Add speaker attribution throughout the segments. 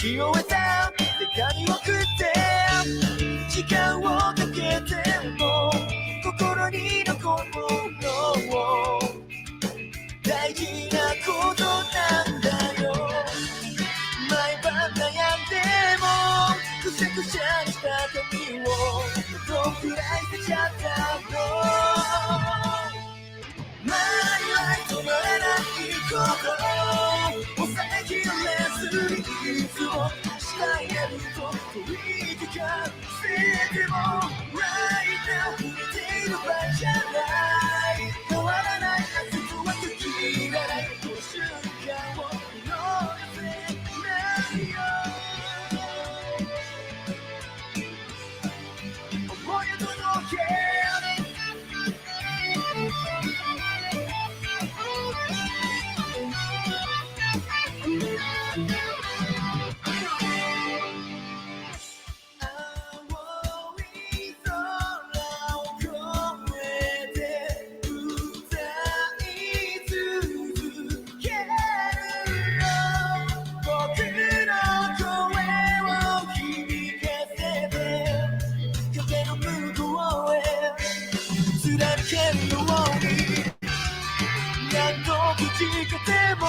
Speaker 1: 気を得た世界に送って時間をかけても心に残るもの大事なことなんだよ。毎晩悩んでもくしゃくしゃにした髪をどんくらい捨てちゃったの。マイライ止まらないこと抑えきれずにいつもしたいやると取り引かせても Right now 見ている場合じゃない変わらない明日とは限らないこの瞬間を見逃せないよ。思いを届け何度くじけても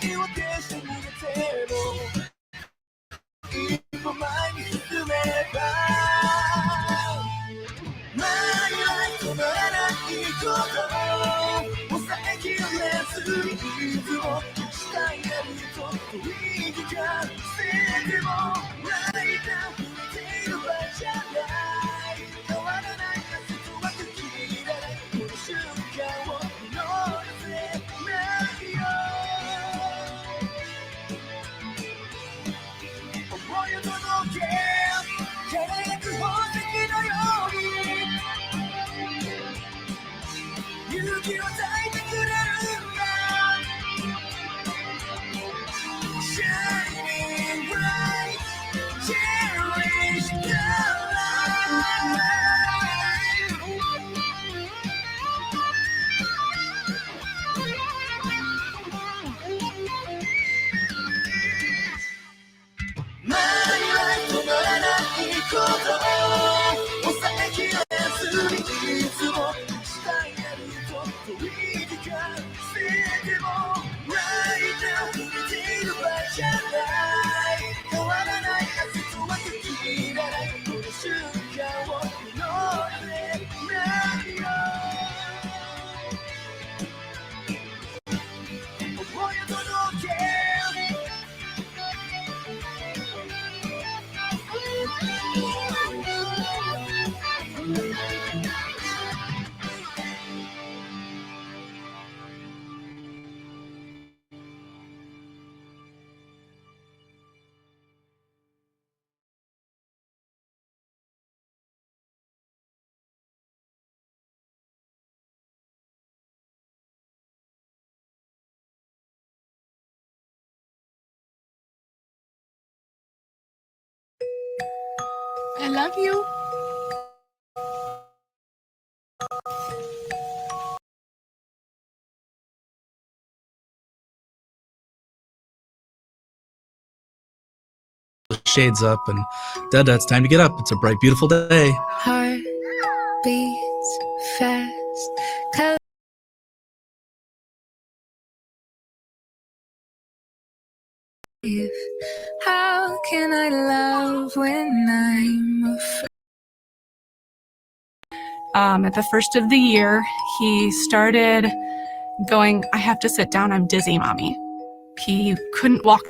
Speaker 1: 言い訳して逃げても一歩前に進めば前は止まらないこと抑えきれずにいつもしたいやると取り引かせても Right now 触れている場合じゃない変わらない明日とは限らないこの瞬間を見逃せないよ。思いを届け輝く宝石のように勇気を与えてくれるんだ Shining bright cherish the light前は止まらないこと抑えきれずにいつもしたいやると取り引かせても Right now 見ている場合じゃない変わらない明日とは限らないこの瞬間を見逃せないよ。思いを届け
Speaker 2: I love you.
Speaker 3: Shades up and Dada, it's time to get up. It's a bright, beautiful day.
Speaker 2: Heart beats fast. How can I love when I'm afraid? At the first of the year, he started going, I have to sit down, I'm dizzy, mommy. He couldn't walk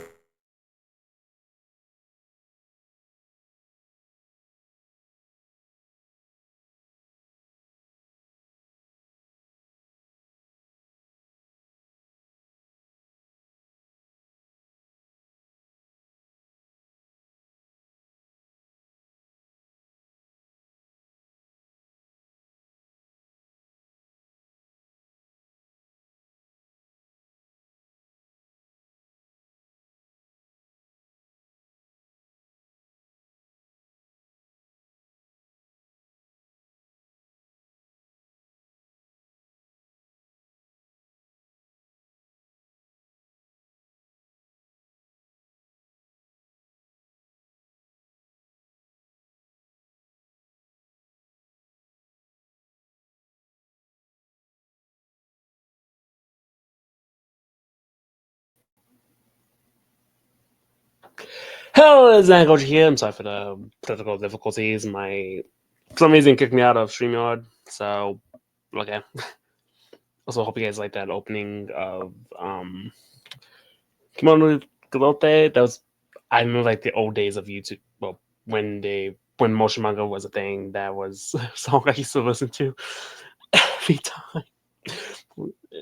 Speaker 4: Hello, Zach Coach here. I'm sorry for the technical difficulties. For some reason, kicked me out of StreamYard. So, okay. Also, hope you guys like that opening of Kimono Galote. I remember like the old days of YouTube. Well, when motion manga was a thing, that was a song I used to listen to every time.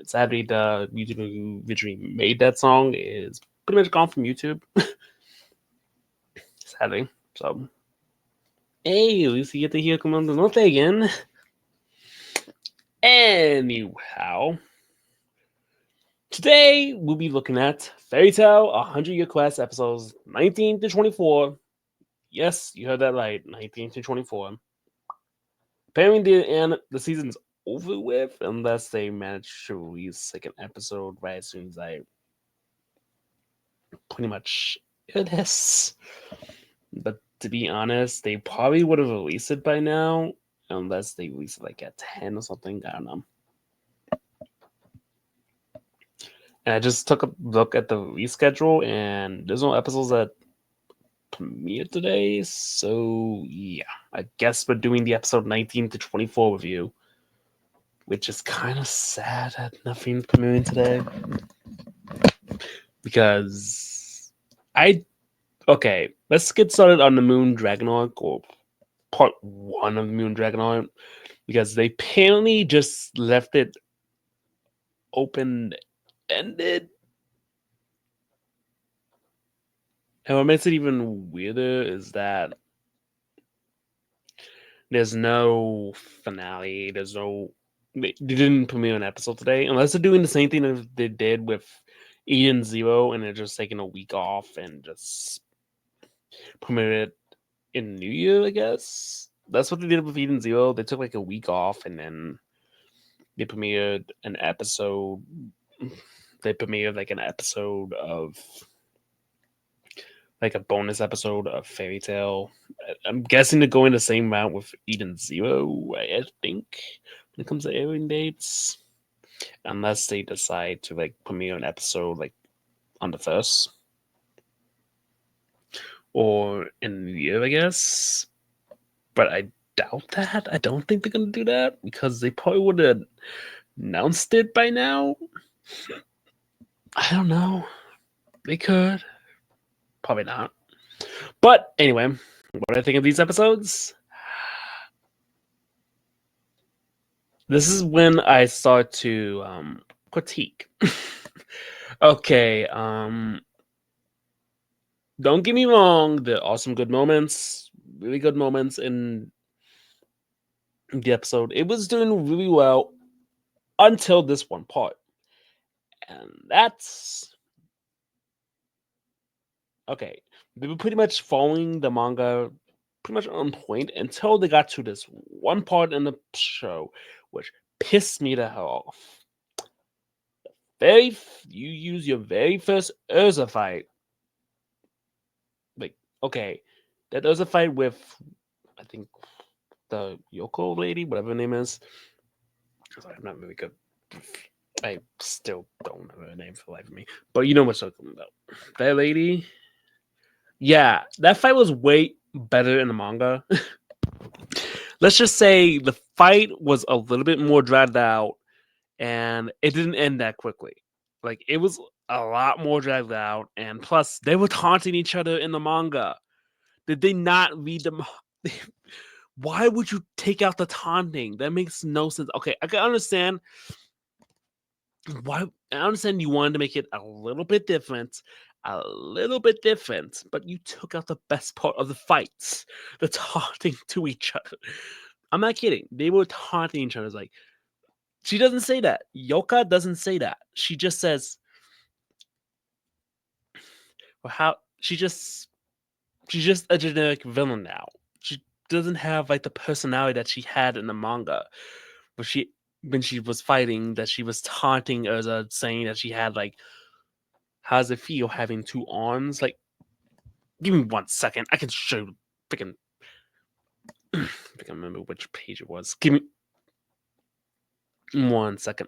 Speaker 4: Sadly, the YouTuber who originally made that song is pretty much gone from YouTube. Sadly. So, hey, at least you get to hear Kimono Galote again. Anyhow, today we'll be looking at Fairy Tail 100 Year Quest episodes 19 to 24. Yes, you heard that right, 19 to 24. Apparently, the season's over with unless they manage to release like an episode right as soon as I pretty much hear this. But to be honest, they probably would have released it by now unless they release it like at 10 or something. I don't know. And I just took a look at the release schedule, and there's no episodes that premiere today. So yeah, I guess we're doing the episode 19 to 24 review, which is kind of sad that nothing's premiering today. Because let's get started on the Moon Dragon arc, or part 1 of the Moon Dragon arc, because they apparently just left it open-ended. And what makes it even weirder is that there's no finale. They didn't premiere an episode today, unless they're doing the same thing that they did with Eden Zero, and they're just taking a week off and just premiere it in New Year, I guess. That's what they did with Eden Zero. They took like a week off, and then they premiered an episode. They premiered like an episode of like a bonus episode of Fairy Tail. I'm guessing they're going the same route with Eden Zero, I think, when it comes to airing dates. Unless they decide to like premiere an episode like on the 1st. Or in the new year, I guess. But I doubt that. I don't think they're gonna do that because they probably would have announced it by now. I don't know. They could. Probably not. But anyway, what do I think of these episodes? This is when I start to critique. Okay, don't get me wrong, there are some good moments, really good moments in the episode. It was doing really well until this one part. And that's okay. They were pretty much following the manga pretty much on point until they got to this one part in the show, which pissed me the hell off. You use your very first Urza fight. Like, okay, that Urza fight with, I think, the Yoko lady, whatever her name is. I'm not really good. I still don't know her name for the life of me. But you know what I'm talking about. That lady. Yeah, that fight was way better in the manga. Let's just say the fight was a little bit more dragged out, and it didn't end that quickly. Like, it was a lot more dragged out, and plus, they were taunting each other in the manga. Did they not read the Why would you take out the taunting? That makes no sense. Okay, I can understand why. I understand you wanted to make it a little bit different, but you took out the best part of the fights, the taunting to each other. I'm not kidding. They were taunting each other. It's like, she doesn't say that. Yoka doesn't say that. She just says, well, how she's just a generic villain now. She doesn't have like the personality that she had in the manga. But when she was fighting, that she was taunting Urza, saying that she had like, how does it feel having 2 arms? Like, give me 1 second. I can show you freaking. I can remember which page it was. Give me 1 second.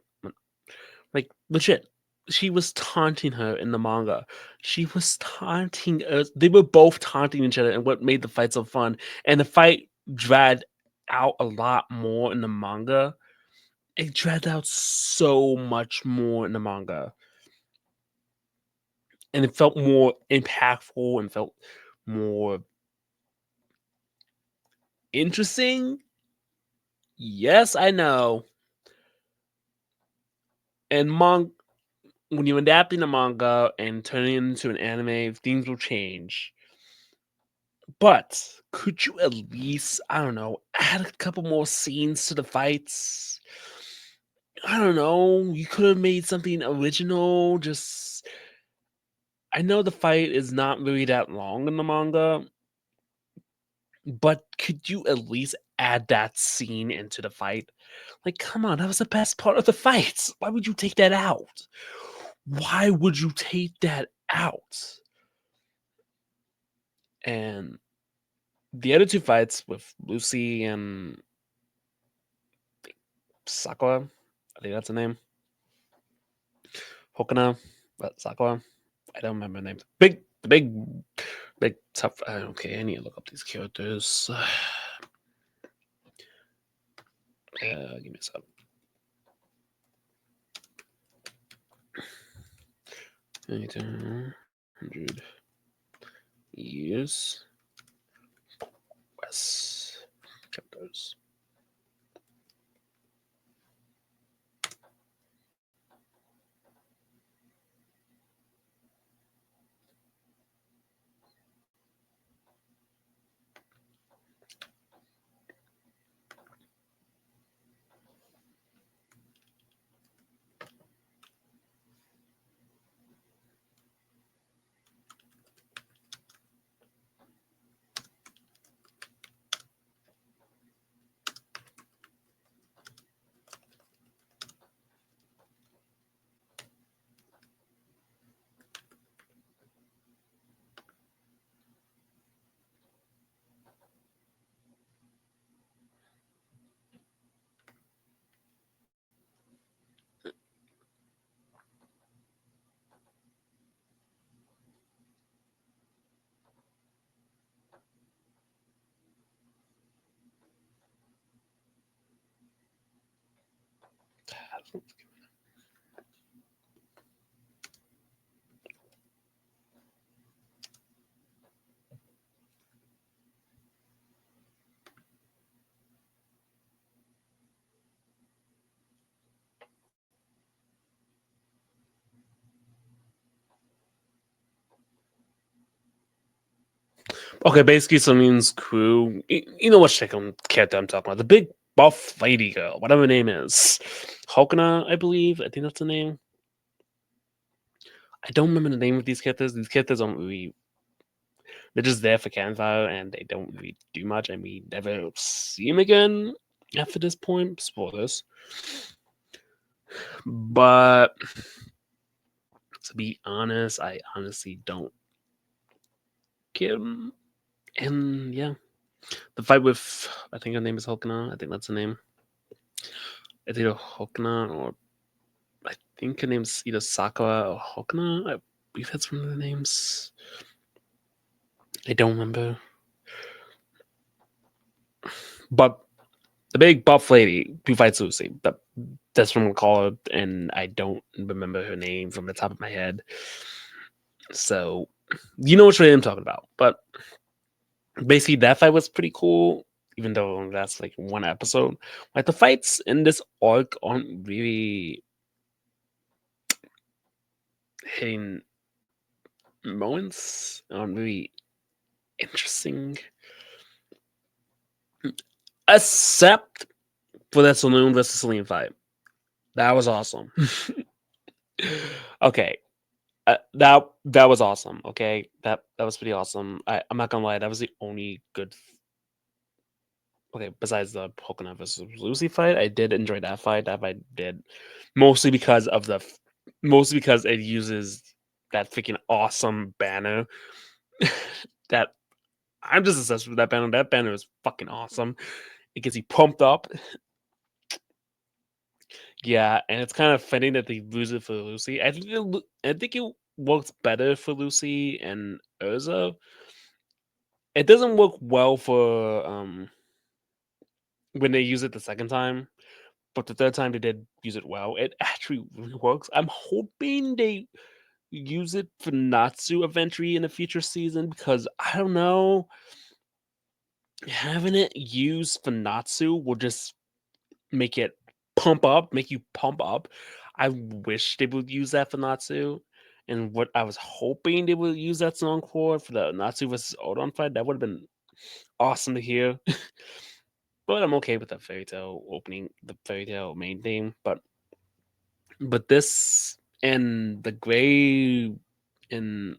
Speaker 4: Like, legit. she was taunting her in the manga. She was taunting us. They were both taunting each other, and what made the fight so fun. And the fight dragged out a lot more in the manga. It dragged out so much more in the manga, and it felt more impactful and felt more interesting. Yes, I know. And when you're adapting a manga and turning it into an anime, things will change. But could you at least, I don't know, add a couple more scenes to the fights? I don't know. You could have made something original. Just, I know the fight is not really that long in the manga, but could you at least add that scene into the fight? Like, come on, that was the best part of the fight. Why would you take that out? Why would you take that out? And the other two fights with Lucy and Sakura, I think that's the name. Hokana, but Sakura, I don't remember the name. Big tough. Okay, I need to look up these characters. Give me a sec. 100 years. West chapters. Okay, basically, Samin's crew. You know what second character I'm talking about? The big buff lady girl, whatever her name is, Hokana, I believe. I think that's the name. I don't remember the name of these characters. These characters don't really. They're just there for campfire, and they don't really do much, and we never see them again after this point. Spoilers. But to be honest, I honestly don't care. And yeah, the fight with, I think her name is Hokana. I think that's the name. It's either Hokana or I think her name's either Sakura or Hokana. I believe that's one of the names. I don't remember. But the big buff lady who fights Lucy, that's what I'm call her, and I don't remember her name from the top of my head. So you know which one I'm talking about. But basically that fight was pretty cool, even though that's like one episode. Like the fights in this arc aren't really hitting moments, aren't really interesting. Except for that Saloon versus Celine fight. That was awesome. Okay. That was awesome. Okay. That was pretty awesome. I'm not gonna lie, that was the only good okay, besides the Pokemon versus Lucy fight, I did enjoy that fight. That fight did mostly because it uses that freaking awesome banner. That I'm just obsessed with that banner. That banner is fucking awesome. It gets you pumped up. Yeah, and it's kind of funny that they lose it for Lucy. I think it works better for Lucy and Urza. It doesn't work well for when they use it the second time, but the third time they did use it well. It actually really works. I'm hoping they use it for Natsu eventually in a future season because I don't know, having it used for Natsu will just make it make you pump up. I wish they would use that for Natsu. And what I was hoping they would use that song for the Natsu versus Odon fight, that would have been awesome to hear. But I'm okay with the fairy tale opening, the fairy tale main theme. But this and the gray and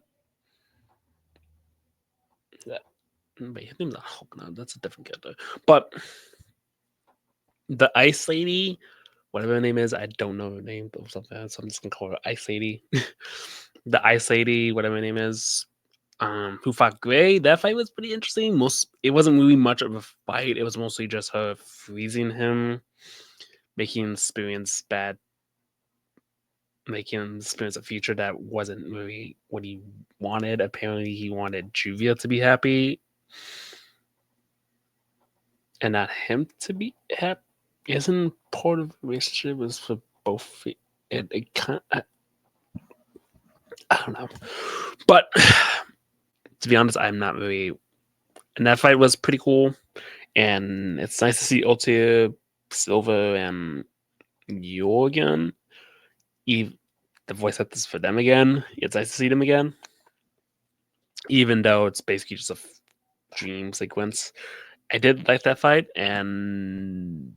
Speaker 4: that wait, his name's not Hulk now. That's a different character. But the Ice Lady, whatever her name is, I don't know her name or something. So I'm just gonna call her Ice Lady. The Ice Lady, whatever her name is, who fought Gray. That fight was pretty interesting. It wasn't really much of a fight. It was mostly just her freezing him, making him experience a future that wasn't really what he wanted. Apparently, he wanted Juvia to be happy, and not him to be happy. Isn't part of the relationship is for both? It kind. I don't know, but to be honest, I'm not really. And that fight was pretty cool, and it's nice to see Altair, Silver, and Jorgen. The voice actors for them again. It's nice to see them again, even though it's basically just a dream sequence. I did like that fight, and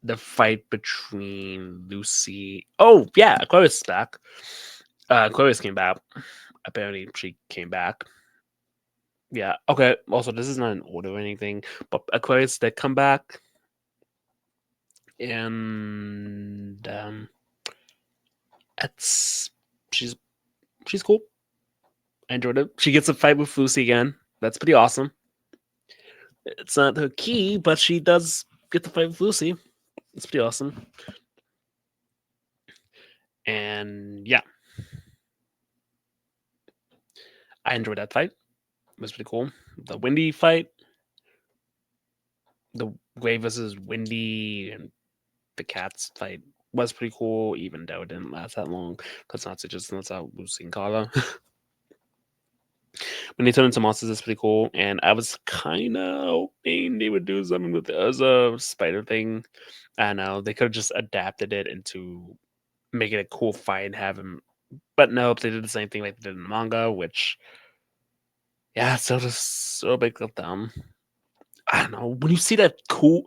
Speaker 4: the fight between Lucy. Oh yeah, Aquarius is back. Aquarius came back. Apparently, she came back. Yeah. Okay. Also, this is not an order or anything, but Aquarius did come back, and it's she's cool. I enjoyed it. She gets a fight with Lucy again. That's pretty awesome. It's not her key, but she does get to fight with Lucy. It's pretty awesome. And yeah, I enjoyed that fight. It was pretty cool. The Wendy fight, the Gray versus Wendy and the Cats fight was pretty cool, even though it didn't last that long because Natsu just lets out Lucy and Kala. When they turn into monsters, it's pretty cool. And I was kind of hoping they would do something with the Urza spider thing. I don't know. They could have just adapted it into making a cool fight and have him. But nope, they did the same thing like they did in the manga, which, yeah, so just so big of them. I don't know. When you see that cool,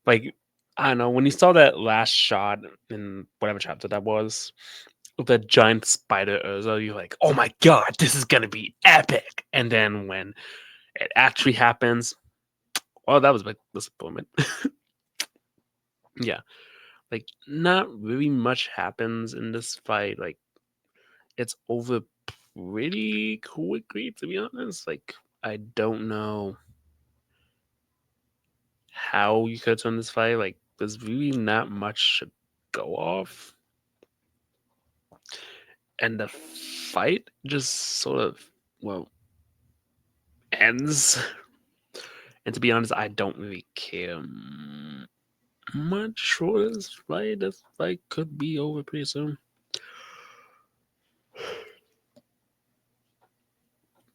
Speaker 4: like, I don't know, when you saw that last shot in whatever chapter that was, the giant spider Urza, you're like, oh my god, this is gonna be epic. And then when it actually happens, well, that was a big disappointment. Yeah, like not really much happens in this fight. Like it's over pretty quickly, to be honest. Like I don't know how you could turn this fight. Like there's really not much to go off. And the fight just sort of, well, ends. And to be honest, I don't really care much for this fight. This fight could be over pretty soon.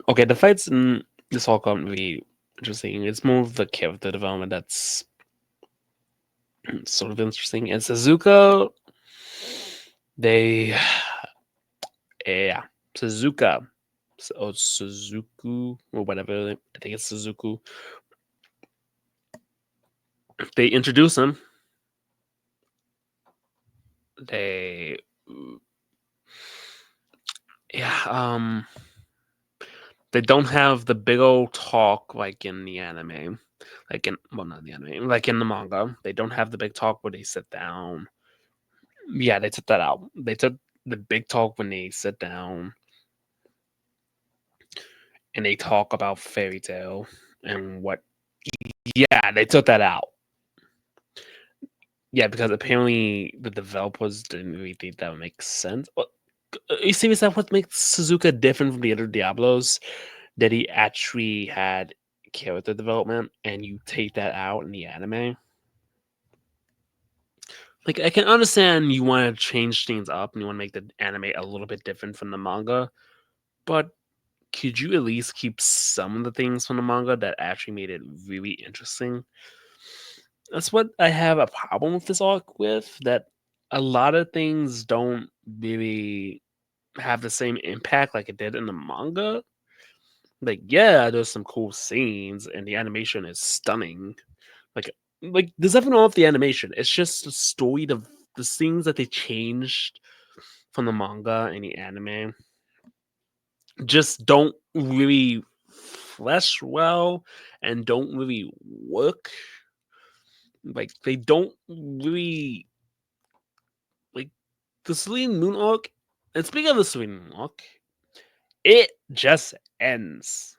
Speaker 4: Okay, the fights in this all aren't really interesting. It's more of the character development that's sort of interesting. And Suzuka, they, yeah, Suzuka, or Suzuku, or whatever. I think it's Suzuku. They introduce him. They, yeah, they don't have the big old talk like in the anime. Like in, well, not in the anime, like in the manga. They don't have the big talk where they sit down. Yeah, they took that out. They took the big talk when they sit down and they talk about fairy tale and what. Yeah, they took that out. Yeah, because apparently the developers didn't really think that would make sense. You see, is that what makes Suzuka different from the other Diablos? That he actually had character development, and you take that out in the anime. Like, I can understand you want to change things up and you want to make the anime a little bit different from the manga, but could you at least keep some of the things from the manga that actually made it really interesting? That's what I have a problem with this arc with, that a lot of things don't really have the same impact like it did in the manga. Like, yeah, there's some cool scenes and the animation is stunning. Like there's nothing wrong with the animation. It's just the story, the scenes that they changed from the manga and the anime just don't really flesh well and don't really work. Like, they don't really like the Celine Moon arc. And speaking of the Celine Moon arc, it just ends.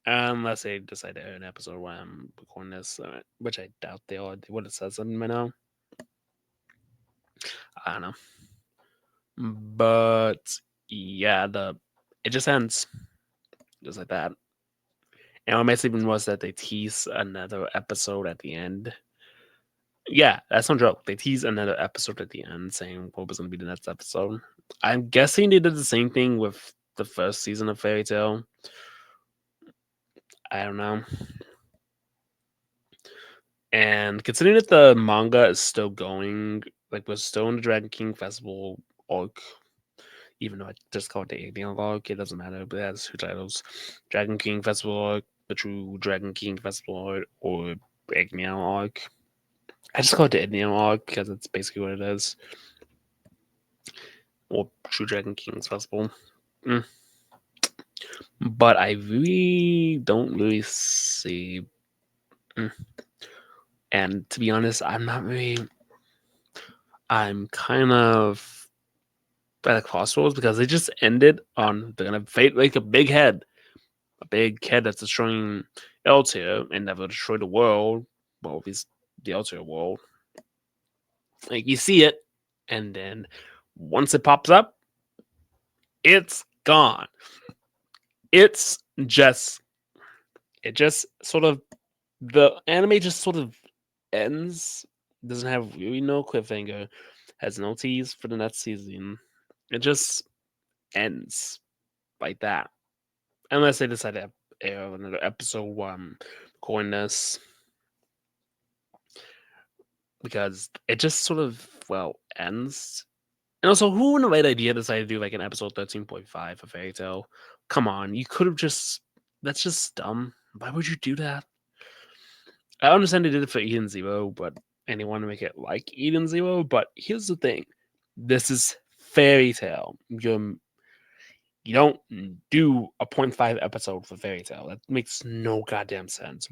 Speaker 4: Unless they decide to air an episode while I'm recording this, which I doubt they are. They would have said something by now. I don't know. But yeah, it just ends just like that. And what makes it even worse that they tease another episode at the end. Yeah, that's no joke. They tease another episode at the end saying what was going to be the next episode. I'm guessing they did the same thing with the first season of Fairy Tail. I don't know. And considering that the manga is still going, like, we're still in the Dragon King Festival arc, even though I just call it the Alien arc, it doesn't matter, but it has two titles: Dragon King Festival arc, the true Dragon King Festival arc, or Agneon arc. I just call it the Agneon arc because it's basically what it is. Or True Dragon King's Festival. But I really don't really see. And to be honest, I'm kind of at a crossroads because they just ended on they're gonna fight like a big head that's destroying Altair and never destroy the world. Well, at least the Altair world. Like, you see it, and then once it pops up, it's gone. It just sort of the anime just sort of ends. Doesn't have really no cliffhanger. Has no tease for the next season. It just ends like that. Unless they decide to air another episode while I'm recording this. Because it just sort of, ends. And also, who in the right idea decided to do like an episode 13.5 for Fairy Tail? Come on, you could have just. That's just dumb. Why would you do that? I understand they did it for Eden Zero, and they want to make it like Eden Zero, but here's the thing. This is Fairy Tail. You don't do a 0.5 episode for Fairy Tail. That makes no goddamn sense.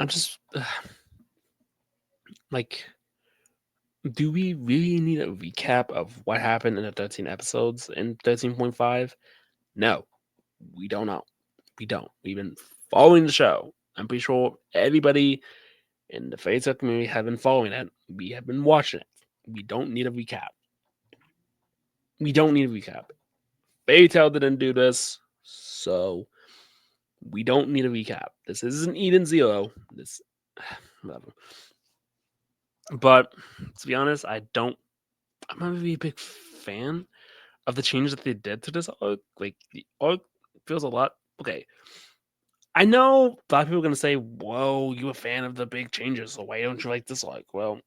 Speaker 4: I'm just like, do we really need a recap of what happened in the 13 episodes in 13.5? No, we don't know. We don't. We've been following the show. I'm pretty sure everybody in the Fairy Tail community have been following it. We have been watching it. We don't need a recap. We don't need a recap. Fairy Tail didn't do this, so we don't need a recap. This isn't Eden Zero. This, whatever. But to be honest, I'm not really a big fan of the changes that they did to this arc. Like, the arc feels a lot. Okay, I know a lot of people are gonna say, "Whoa, you a fan of the big changes, so why don't you like this arc?" Well,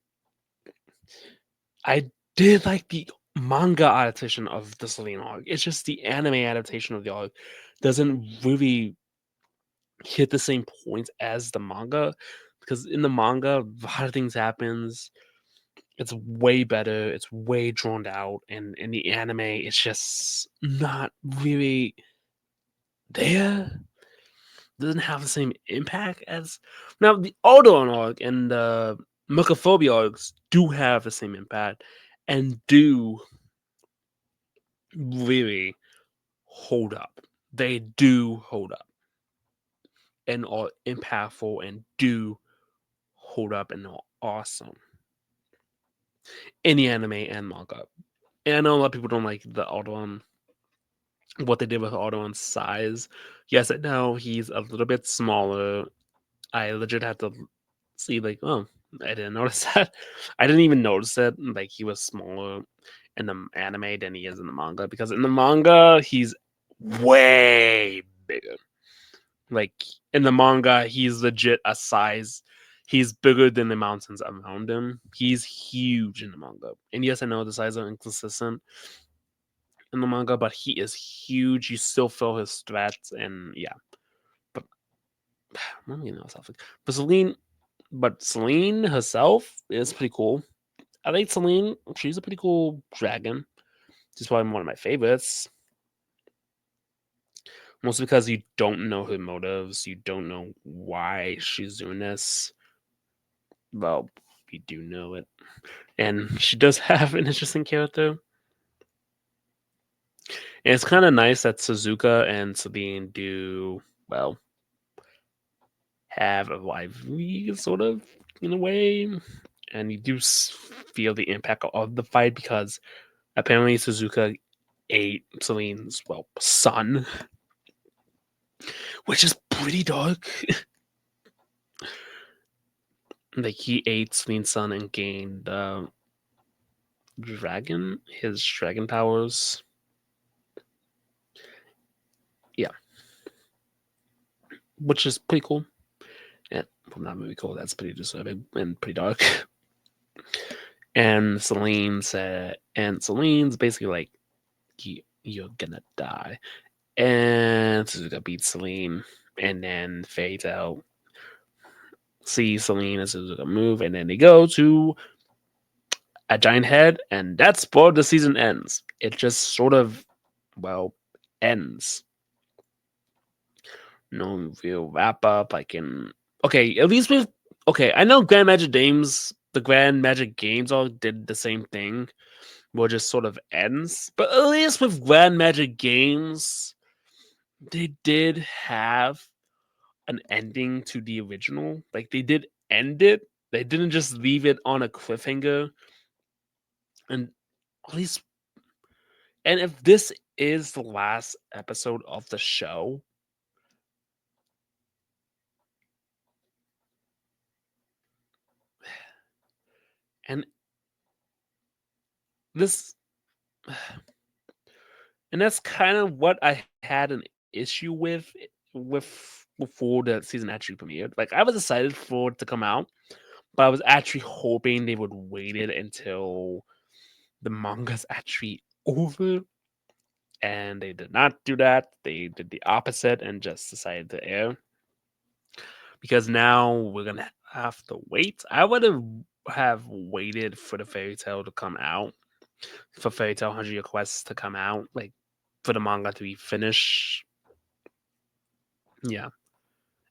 Speaker 4: I did like the manga adaptation of the Celine arc. It's just the anime adaptation of the arc doesn't really hit the same points as the manga, because in the manga, a lot of things happens. It's way better. It's way drawn out, and in the anime, it's just not really there. Doesn't have the same impact as now. The Alderaan arc and the Mucophobia arcs do have the same impact and do really hold up. They do hold up and are impactful and do hold up and are awesome in the anime and manga. And I know a lot of people don't like the Alderaan, what they did with Alderan's size. Yes, I know he's a little bit smaller. I legit had to see, like, oh, I didn't notice that. I didn't even notice it. Like, he was smaller in the anime than he is in the manga, because in the manga, he's way bigger. Like, in the manga, he's legit a size. He's bigger than the mountains around him. He's huge in the manga. And yes, I know the sizes are inconsistent in the manga, but he is huge. You still feel his strats, and yeah. But let me know something. But Celine herself is pretty cool. I like Celine. She's a pretty cool dragon. She's probably one of my favorites. Mostly because you don't know her motives. You don't know why she's doing this. Well, we do know it. And she does have an interesting character. And it's kind of nice that Suzuka and Sabine do, well, have a rivalry, sort of, in a way. And you do feel the impact of the fight, because apparently Suzuka ate Celine's, well, son, which is pretty dark. Like, he ate Celine's son and gained his dragon powers. Yeah. Which is pretty cool. Yeah, well, not really cool. That's pretty disturbing and pretty dark. And Celine's basically like, you're gonna die. And Suzuka beats Celine, and then Fairy Tail sees Celine and Suzuka move, and then they go to a giant head, and that's where the season ends. It just sort of, well, ends. No real wrap up. Okay, at least with I know the Grand Magic Games all did the same thing, where it just sort of ends. But at least with Grand Magic Games, they did have an ending to the original. Like, they did end it. They didn't just leave it on a cliffhanger. And at least, and if this is the last episode of the show, and this, and that's kind of what I had an issue with before the season actually premiered. Like, I was excited for it to come out, but I was actually hoping they would wait it until the manga's actually over, and they did not do that. They did the opposite and just decided to air, because now we're gonna have to wait. I would have waited for the Fairy Tail to come out, for Fairy Tail 100 Year Quest to come out, like, for the manga to be finished. Yeah.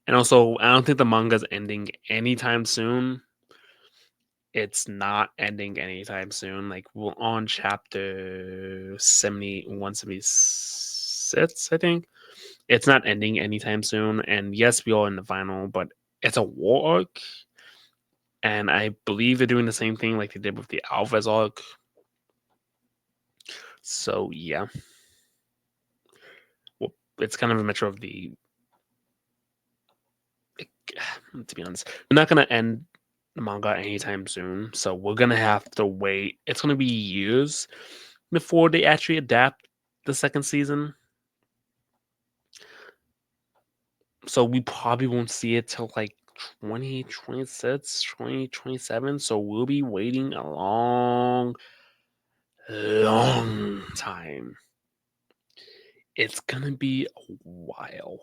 Speaker 4: And also, I don't think the manga's ending anytime soon. It's not ending anytime soon. Like, we're on chapter 176, I think. It's not ending anytime soon. And yes, we are in the final, but it's a war arc. And I believe they're doing the same thing like they did with the Alphas arc. So, yeah. Well, it's kind of a matter of to be honest, they're not going to end the manga anytime soon. So we're going to have to wait. It's going to be years before they actually adapt the second season. So we probably won't see it till like 2026, 2027. So we'll be waiting a long time. It's gonna be a while.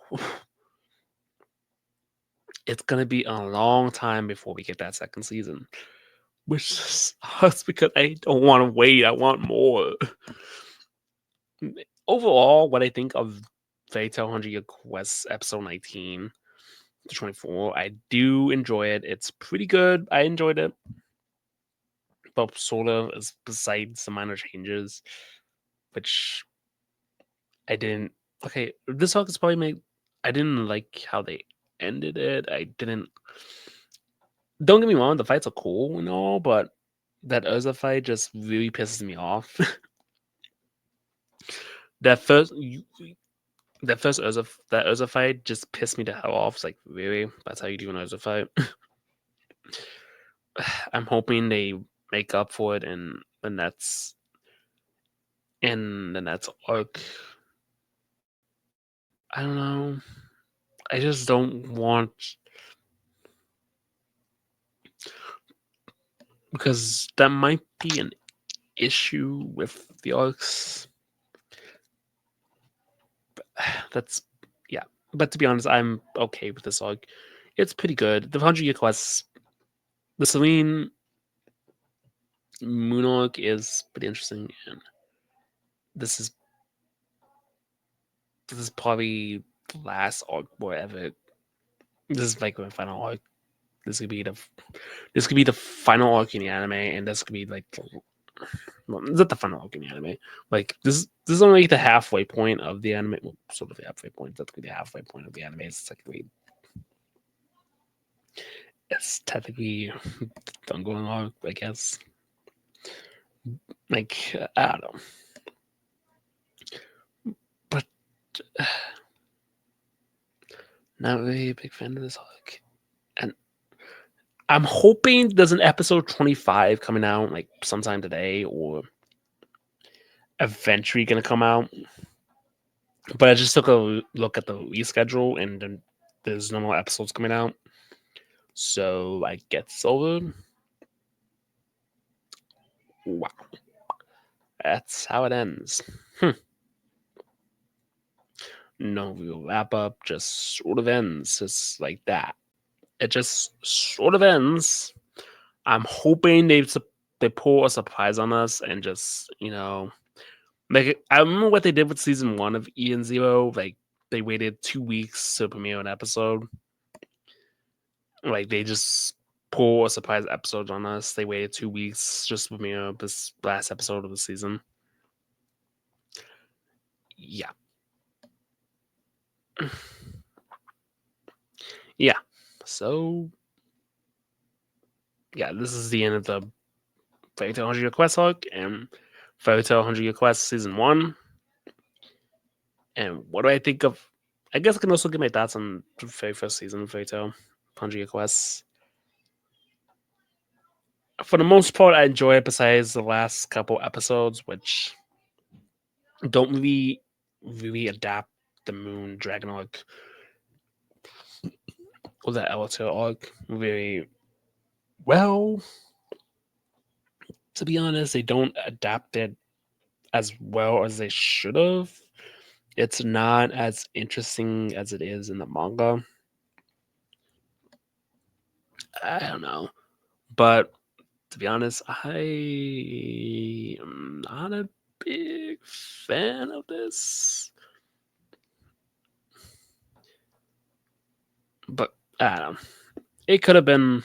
Speaker 4: It's gonna be a long time before we get that second season, which sucks because I don't want to wait. I want more. Overall, what I think of Fairy Tail 100 Year Quest episode 19 to 24, I do enjoy it. It's pretty good. I enjoyed it. But sort of, besides some minor changes, which I didn't. Okay, this arc is probably I didn't like how they ended it. I didn't don't get me wrong, the fights are cool and all, but that Urza fight just really pisses me off. that first that Urza fight just pissed me the hell off. It's like, really? That's how you do an Urza fight? I'm hoping they make up for it in the Nets arc. I don't know. I just don't want, because that might be an issue with the arcs. That's yeah. But to be honest, I'm okay with this arc. It's pretty good. The 100-year quest, the Celine Moon arc is pretty interesting, and this is probably the last arc wherever. This is like my final arc. This could be the final arc in the anime, and this could be like well, it's not the final arc in the anime. Like this is only like the halfway point of the anime. Well, sort of the halfway point. That's the halfway point of the anime. It's technically the ongoing arc, I guess. Like I don't know, but not really a big fan of this arc, and I'm hoping there's an episode 25 coming out like sometime today or eventually gonna come out. But I just took a look at the release schedule and then there's no more episodes coming out. So I guess over. Wow. That's how it ends. No real wrap up, just sort of ends. Just like that. It just sort of ends. I'm hoping they pull a surprise on us and just, like I remember what they did with season 1 of Ian Zero. Like they waited 2 weeks to premiere an episode. Like they just pull a surprise episode on us. They waited 2 weeks just to premiere this last episode of the season. Yeah. Yeah. So yeah, this is the end of the Fairy Tail 100-Year Quest arc and Fairy Tail 100-Year Quest season 1. And what do I think of? I guess I can also give my thoughts on the very first season of Fairy Tail 100-Year Quest. For the most part, I enjoy it besides the last couple episodes, which don't really adapt the Moon Dragon arc or the Elemental arc very well. To be honest, they don't adapt it as well as they should have. It's not as interesting as it is in the manga. I don't know. But to be honest, I am not a big fan of this. But I don't know. It could have been.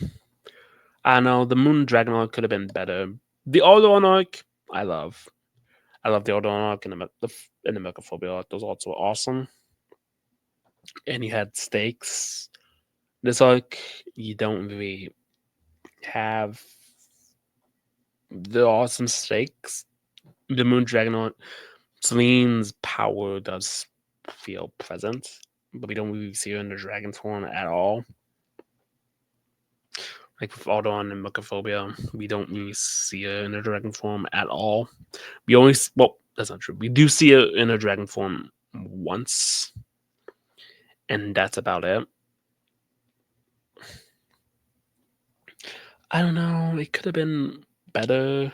Speaker 4: I don't know. The Moon Dragon arc could have been better. The Alderaan arc, I love. I love the Alderaan arc and the Mechaphobia arc. Those arcs were awesome. And you had stakes. This arc, you don't really have the awesome stakes. The Moon Dragon arc, Celine's power does feel present, but we don't really see her in the dragon form at all. Like with Alderaan and Mechaphobia, we don't really see her in her dragon form at all. We only, well, that's not true. We do see her in her dragon form once, and that's about it. I don't know. It could have been better,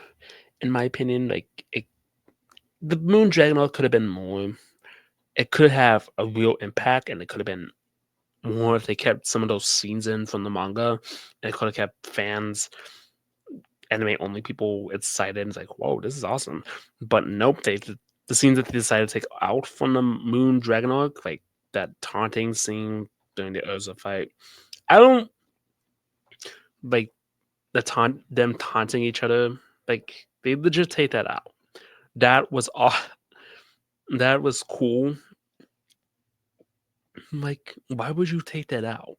Speaker 4: in my opinion. Like the Moon Dragon arc could have been more. It could have a real impact, and it could have been more if they kept some of those scenes in from the manga. And it could have kept fans, anime only people excited. It's like, whoa, this is awesome. But nope, the scenes that they decided to take out from the Moon Dragon arc, like that taunting scene during the Urza fight. I don't like them taunting each other. Like they legit take that out. That was that was cool. Like, why would you take that out?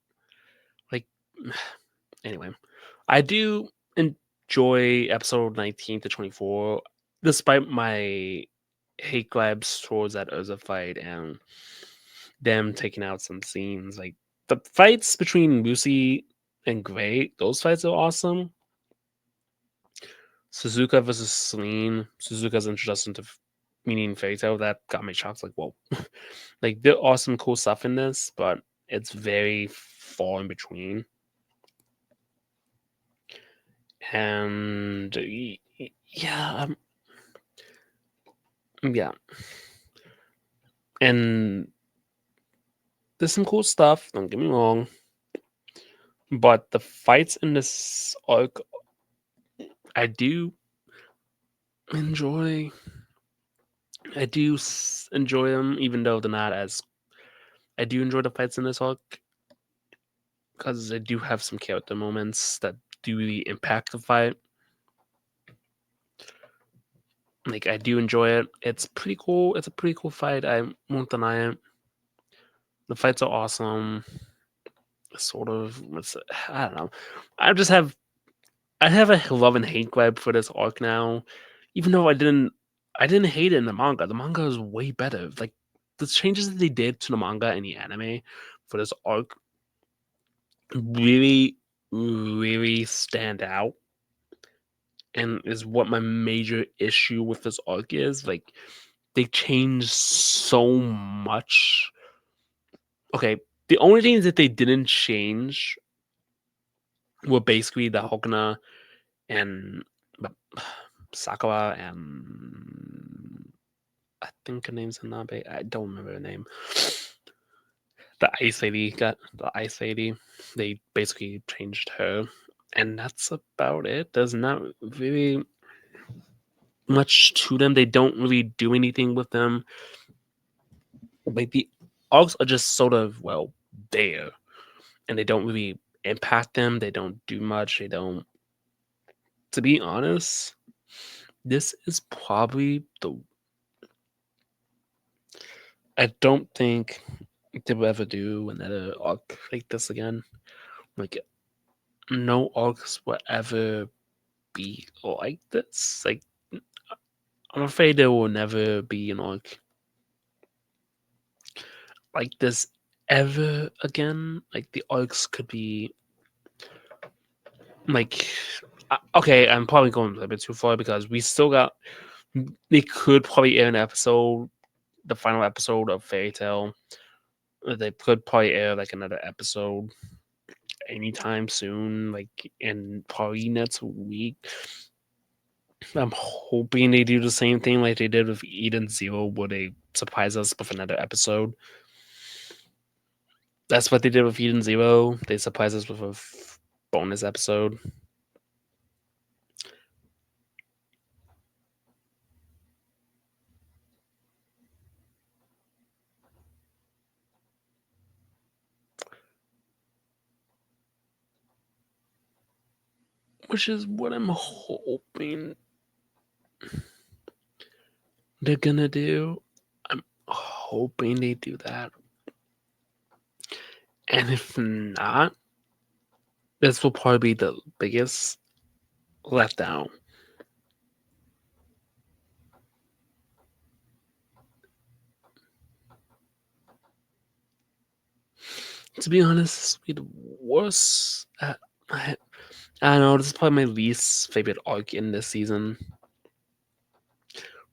Speaker 4: Like, anyway, I do enjoy episode 19 to 24, despite my hate grabs towards that Urza fight and them taking out some scenes. Like the fights between Lucy and Gray, those fights are awesome. Suzuka versus Celine, Suzuka's introduction to meaning Fairy Tail, that got me shocked. Like, whoa. Like, there are some cool stuff in this, but it's very far in between. And yeah, yeah. And there's some cool stuff, don't get me wrong. But the fights in this arc, I do enjoy. I do enjoy them, even though they're not as. I do enjoy the fights in this arc because they do have some character moments that do really impact the fight. Like, I do enjoy it. It's pretty cool. It's a pretty cool fight. I won't deny it. The fights are awesome. Sort of. I don't know. I have a love and hate grab for this arc now, even though I didn't hate it in the manga. The manga is way better. Like the changes that they did to the manga and the anime for this arc really, really stand out, and is what my major issue with this arc is. Like they changed so much. Okay, the only things that they didn't change were basically the Hokuna and Sakura and I think her name's Hanabe. I don't remember her name. The ice lady got the ice lady. They basically changed her, and that's about it. There's not really much to them. They don't really do anything with them. Like the arcs are just sort of there, and they don't really impact them. They don't do much. They don't. To be honest, this is probably the. I don't think they will ever do another arc like this again. Like, no arcs will ever be like this. Like, I'm afraid there will never be an arc like this ever again. Like, the arcs could be like, okay, I'm probably going a bit too far because we still got. They could probably air an episode, the final episode of Fairy Tail. They could probably air like another episode anytime soon, like in probably next week. I'm hoping they do the same thing like they did with Eden Zero, where they surprise us with another episode. That's what they did with Eden Zero. They surprised us with a bonus episode. Which is what I'm hoping they're gonna do. I'm hoping they do that. And if not, this will probably be the biggest letdown. To be honest, this will be the worst. I don't know. This is probably my least favorite arc in this season.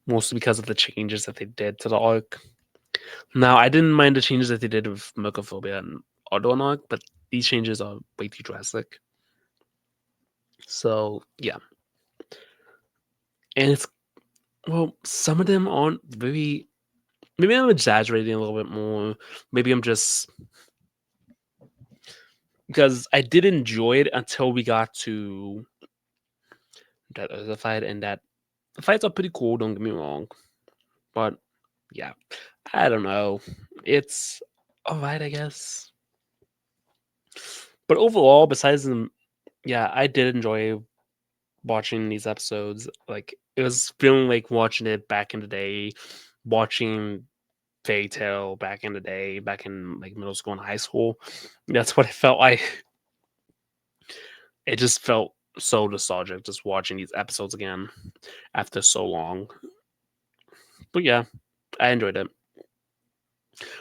Speaker 4: Mostly because of the changes that they did to the arc. Now, I didn't mind the changes that they did with Mercophobia and Audon arc, but these changes are way too drastic. So, yeah. And it's, some of them aren't very. Maybe I'm exaggerating a little bit more. Maybe I'm just. Because I did enjoy it until we got to that other fight, and that the fights are pretty cool, don't get me wrong. But yeah, I don't know. It's alright, I guess. But overall, besides them, yeah, I did enjoy watching these episodes. Like, it was feeling like watching it back in the day, watching Fairy Tail back in the day, back in like middle school and high school. That's what it felt like. it just felt so nostalgic just watching these episodes again after so long. But yeah, I enjoyed it.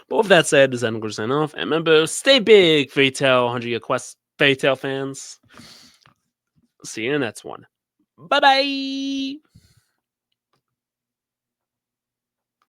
Speaker 4: But with that said, this is Adam going to sign off. And remember, stay big, Fairy Tail 100-year quest Fairy Tail fans. See you in the next one. Bye bye.